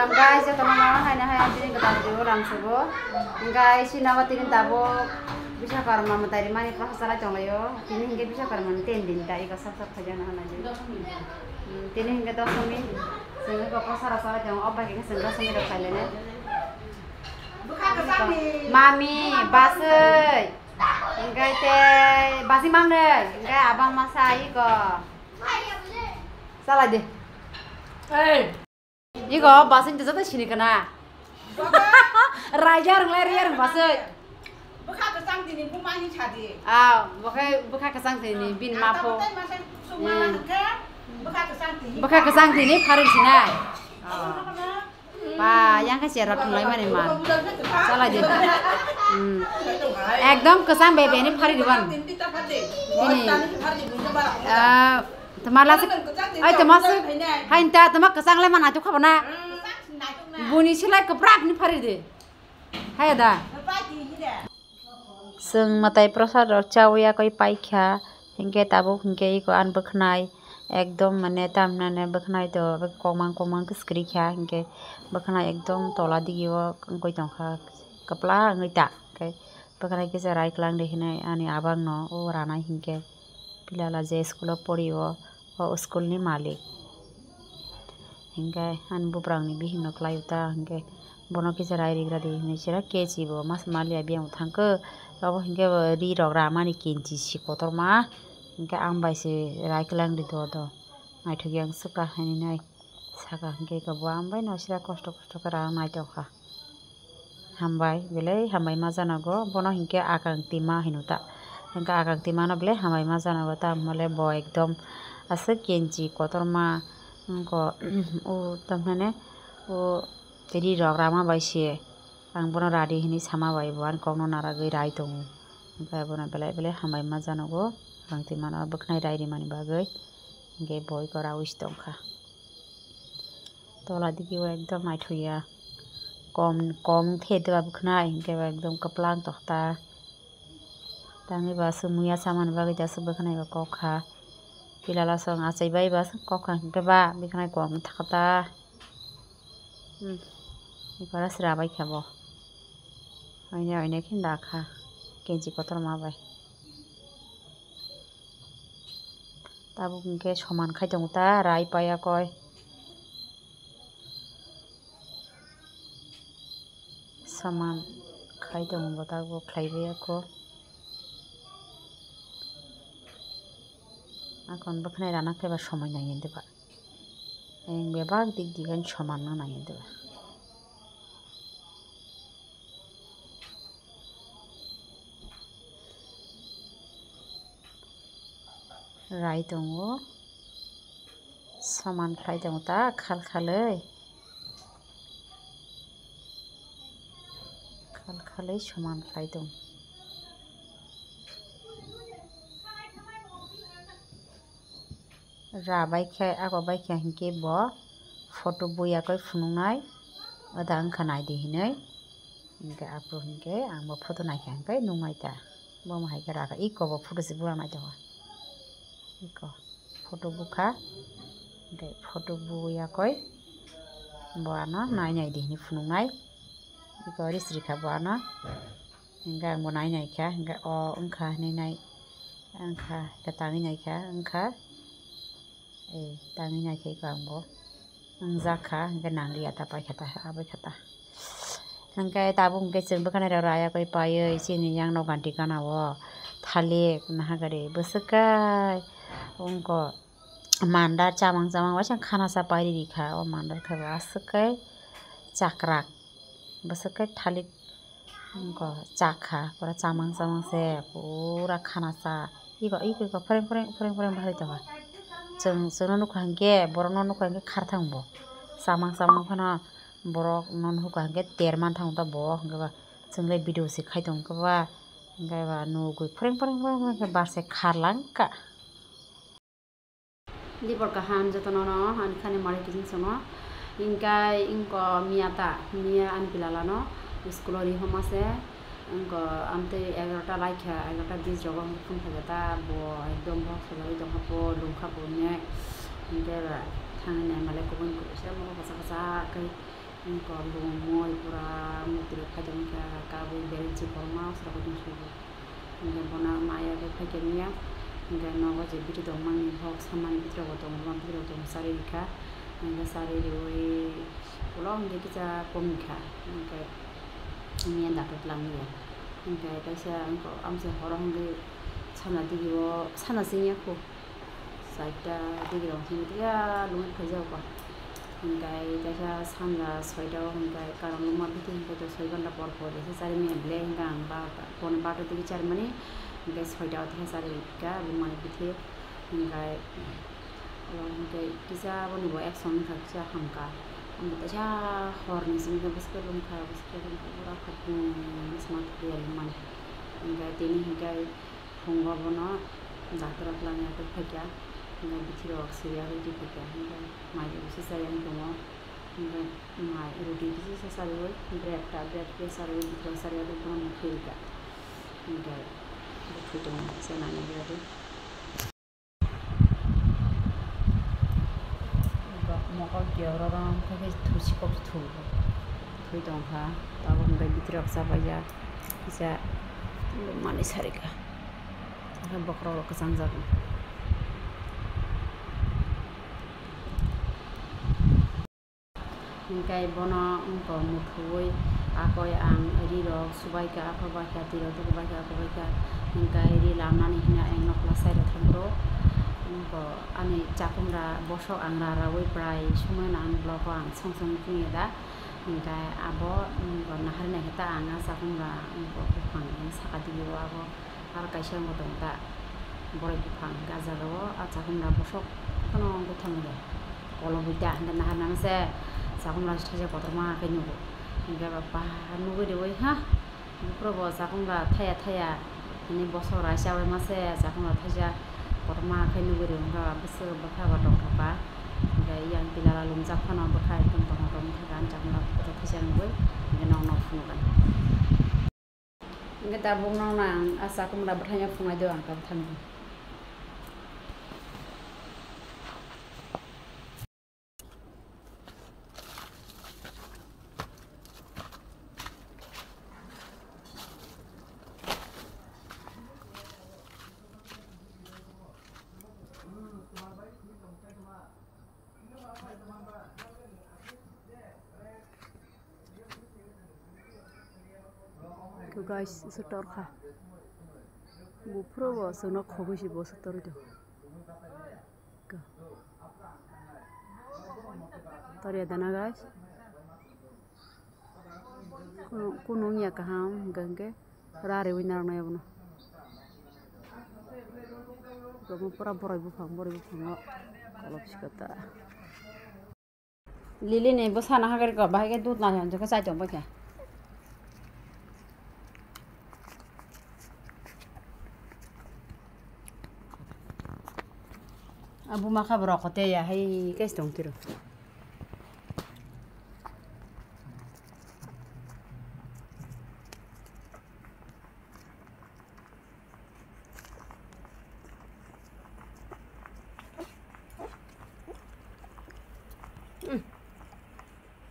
Guys, ito naman hay din katapos lang subo. Guys, sinawa tin tabo bisa karma matari mani profesor chongayo. Tin hinge bisa karma ten din dai ka sab khajana hana je. Tin hinge to sumi senga ko pasara sara jong oba ke senga sumi ro khale ne. Mami, basai. Hingai te basi mang ne. Hingai abang masai ko. Salah je. Igo basin itu tuh sini kena. Raja orang basin. Buka kesang sini, bukan ini cadi. Buka kesang sini, bin mapo. Buka kesang sini, hari sini. Pak, yang kasih rot mulai mana man? Salah je. Ekdom kesang bebe ini hari depan. Ini. Temalas, temas, hai inta temak kesang le mana tu khabana. Buni silai keprak ni phari de. Hai ada. Sung matai prasad chawiya koi paikha hingke tabu hingke ko an bakhnai ekdom mane tamna ne bakhnai to komang skri kha hingke bakhnai ekdom tola digio koi tongkha kapla ngita ke bakhnai ke sarai klang de hinai ani abang no o rana hingke pilala je school poriwo o school ni malik hingga an bubrang ni bihin no klayuta hingga bono ki sarai rigra de ni sira keci bo mas malia biang thangke abo hingga ri rog rama ni kinci si kotor ma hingga ang bai se rai klang de do nai thugyang suka hani nai saka hingga ka bo am bai no sira kosto kara nai to kha hambai bele hambai ma jana go bono hingga akang tima hinuta hingga akang tima no bele hambai ma jana go ta mole bo ekdom ase kenji kotor ma ko o tamane o teri rograma baise ang bono radi hini sama bai ban kongno nara gai rai tong ga bono bele hambai ma janogo ang ti mana baknai rai ri mani bagai ge boy kora wis tongkha tola digi o ekdom mai thuya kom the de baknai ge ekdom kaplang tohta tangi ba sumuya saman bagai da su baknai ba kokha pilala song acai bai bas kokha ke ba bikhnai kom thakata ikara sira bai khabo aine khin dakha kenji kotor ma bai tabu ke soman khai dong ta rai paya koi saman khai dong bo ta go khlaibe ko akon bakhnai rana ke ba somai nai ende ba eng bebak dik digan soman na nai ende ba rai dongo soman khai dong ta khal khalei soman khai dong rabai khe ako bai khe hingke bo photo boya koi phunungnai oda angkha nai de hinai hingke apro hingke ang bo photo nai khe hingke nungai ta bo ma haike raka iko bo photo si buang nai tongo iko photo bukha hingke photo boya koi bo ano nai de hini phunungnai iko risri kha bo ano hingke ang bo nai kha hingke o angkha nai angkha katangi nai kha angkha tangi nai khe ang bo jakha hingke nangri ata pai khata abai khata hingke tabu hingke chung bakhanai raya koi paye chini yang no ganti kana wo thalik nahagari busukai ongko mandar chamang wasa khana sa pairi rikha o mandar kha asukai chakrak busukai thalik ongko chakha pura chamang se pura khana sa iko freng bahai ta chung no khangke borok no khangke kharthang bo samang phana borok non hu khangke terman thang ta bo hingga chungle video se khaitong ka ba hingga ba no goi freng barse kharlang ka dibor ka han jotono no han khane mari tin sono hingga inko mia an pilala no school ri homase Engko amte 11টা লাইখা 11টা 20 জগা phone থাকতা ব একদম box লই দং হাবো লুংখা বনে इंगे थांगने माले गुबुन गुबुन मो बसा बसा kai engko lung moi pura mutri khajang ka kabu berenci forma sra ko subu Inge bona maya ke khajenya Inge nogo je biti dong mang ni hok saman bitro ko dong mam bitro dong sari kha Inge sari oi ulong de kita pomikha Inge mian da lang ni Inge kaisa engko amse horong ge sana digiwo sana singya ko saita digirong hindia lungan khajau ba hingai daisa sanga soida hingai karam luma bitin ko to soiganda por por ese sare me ble hingang ba pon ba to digi char mani hingai soida the sare ka lumani bithe hingai hingai kisa boni bo action khakcha hamka am daisa hor ni sim ga baske lum kha pura khatu smart real man hingai tini hingai hongwa bono dakra plan ya to phakya इंगे बिथिरो अक्सिया ready फैया इंगे माइ बिसे सायां दङ इंगे माइ रोटी बिसे सारियो bread के सारियो बिथिरो सारियो दङ मुखिलगा इंगे फुटो सेनानि बिरादो मका गेवराम फैगे थुसि कप थु थुइ दंहा ताबो इंगे बिथिरो अक्सा बाया बिसा माने सारिगा आरो बकरा कसं जागोन Ingkai bono engko muthui akoi ang riro subaika akobaika tiro tubaika akobaika ingkai ri lamnani hina eng nokla saira thangro engko ani chakumra boso angra rawai prai sumoy ang bloko ang songsong pungeda ingkai abo engko naharna heta anga chakumra engko bufang sakadiyo abo ar kaisa modongta borai bufang gajaro a chakumra bosok kono gothamde kolobida handa naharna se sakung la saja kotor ma kai nugo inga bapa nugo de woi ha pro bo sakung la thaya ini bosor asa wai mase sakung la thaja kotor ma kai nugo de inga bese bakha ba dok ba inga yang pilala lum jak phana bakha ekdom tong tong thagan sakung la kotor thaja nugo inga nong nong funugan inga ta bung nong nang asa sakung la bathanya fungai do angka than to guys setor kha bu pro bo sono khogosi bo setor do ka tare dana guys kuno nya ka ham gange rare winar na yabno ko pura borai bu phang kolop sikata lili ne bo sana hagar ka bahage dut na jan ka sai tong ba ka abu maka brokote ya hai guys dong tiro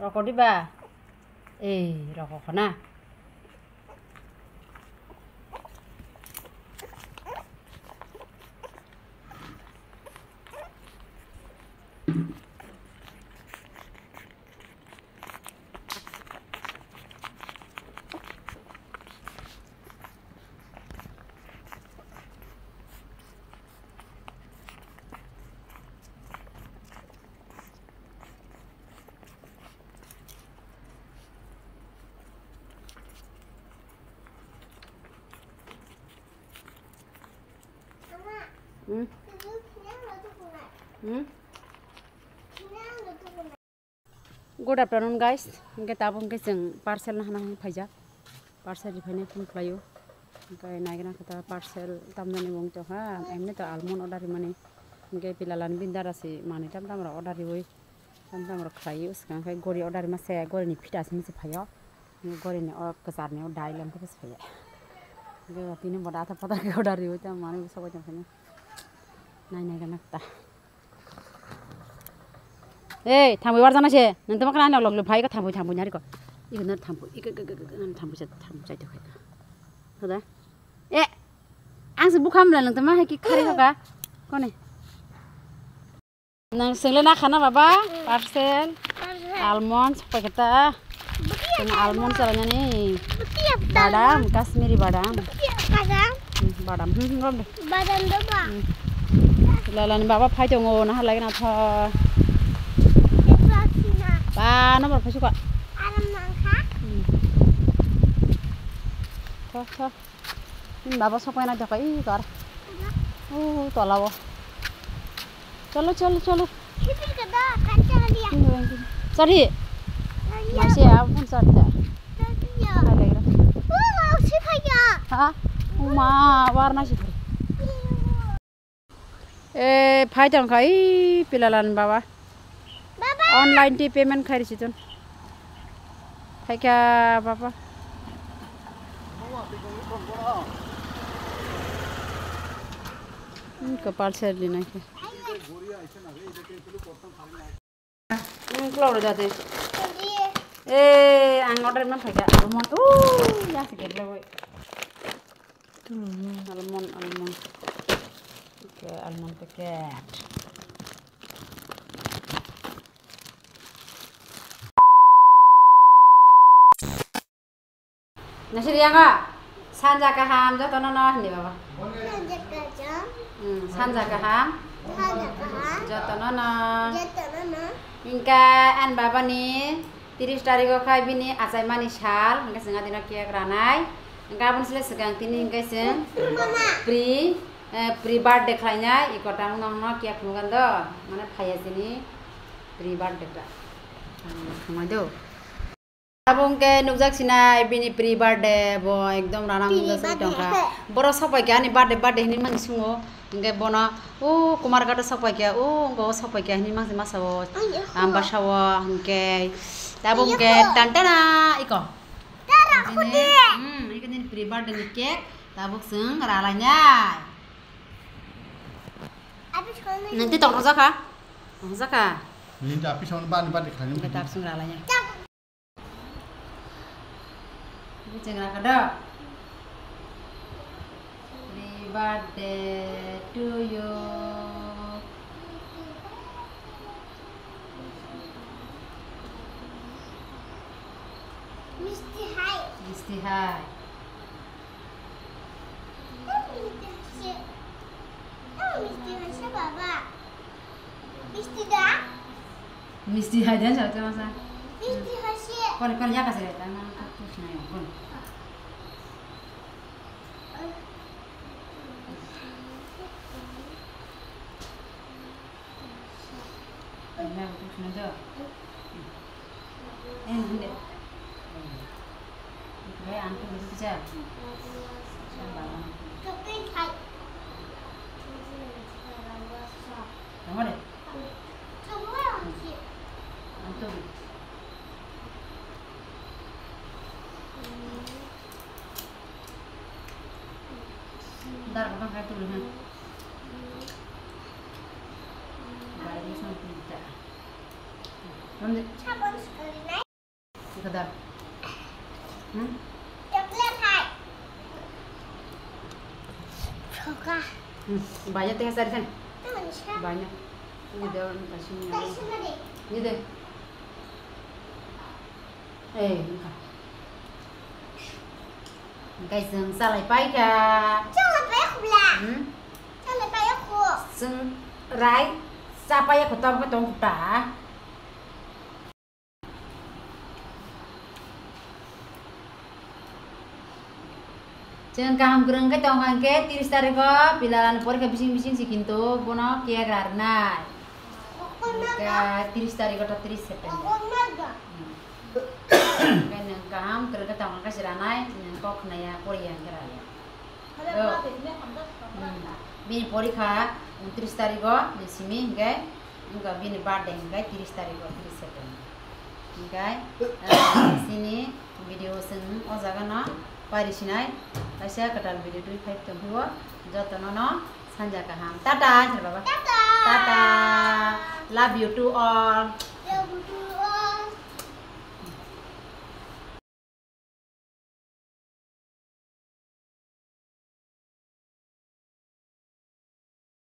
rokok di ba rokok kena Good afternoon guys. Ingke tabung ke jeng parcel nah nang phaja. Parcel di phane phone playo. Ingke naigna kata parcel tamdani bong to ha. Emne to almond order mane. Ingke pilalan bindar asi mane tam tam order oi. Tam tam khayi uskan khai gori order ma se gori ni phita sin se phayo. गरिने कसarne डाइलम के सफै गे तिने बडा था पता के order हो त माने सबै छ पनि नाइ गनक्ता ए थांबै बार जाना से नंत मा खाना लग भाई का थांबै नारि को इक न थांबै इक थांबै जाय खाय होदा ए आं से बुखाम ला नंत मा है कि खारि होगा कोने नang sengle na khana baba parcel almond paketa ini almond caranya nih badam Kashmiri badam badam badam doba lalan baba phai jongo na halagi na tho ba nomor phai suka alam nangka tho ini baba sopai na jakai kar tolawo चलो चलो चलो चढ़ी masih ya pun saja हाँ Uma warna sih भाई जान खाई पिलालान बाबा online T payment खाई रही थी भाई क्या बाबा कपाल से लेना है keluar udah deh ang order mana pakai almond ya sedikit lagi almond oke almond paket nasi dia nggak sanja kaham jatuh nono nih baba sanja kaham jatuh nono Inka an baba ni 30 tarik kai bini asai mani shal inka sengat dina kia kranai inka pun sile segang tini inka seng pre birthday khlainya ikotang nong kia khungan do mana phaya sini pre birthday ka khumai do abong ke nukjak sinai bini pre birthday bo ekdom ranam dasa tongka boro sapai ke ani birthday ni mang sungo inga bono kumar kata sapai ke ngo sapai ke ni mang masawo amba sawo inke tabung ke tantana iko ini kan ini pre birthday ni cake tabuk seng ralanya nanti tong rozaka ini tapi soal ban dikhani kita seng ralanya ini jangan kada happy birthday to you Misti hai Misti hai dan satu masa kon ya kasih tanah terus naik kon ya terus naik ini Vậy ăn cái gì chưa? Đúng rồi. Ăn tôm. Ntar abang kayak dulu ha. Bayi sampai tidak. Nanti. Sabun sekali naik. Sekedar. Banyak teh sari san. Banyak. Ini daun kasihnya. Ini deh. Cái sừng sao lại bay cả? Sao lại bay không là? Sao lại bay không? Sừng rái. Sao bay không tông cái tông cả? Jangan kaham gereng ke tong angke 30 tarik ko pilalan pori ke bising si kinto bono kia karna. Ka 30 tarik ko 30 September. Kan yang kaham kerja tong angke siranai yang kok naya pori yang keraya. Bini pori ka 30 tarik ko di sini ke enggak bini birthday enggak 30 tarik ko 30 September. Oke, sini video sing ojagono parisinai kaisa kedal video tu fight tempuo jotono sanja kaham. Tata, Baba. Tata. Love you to all.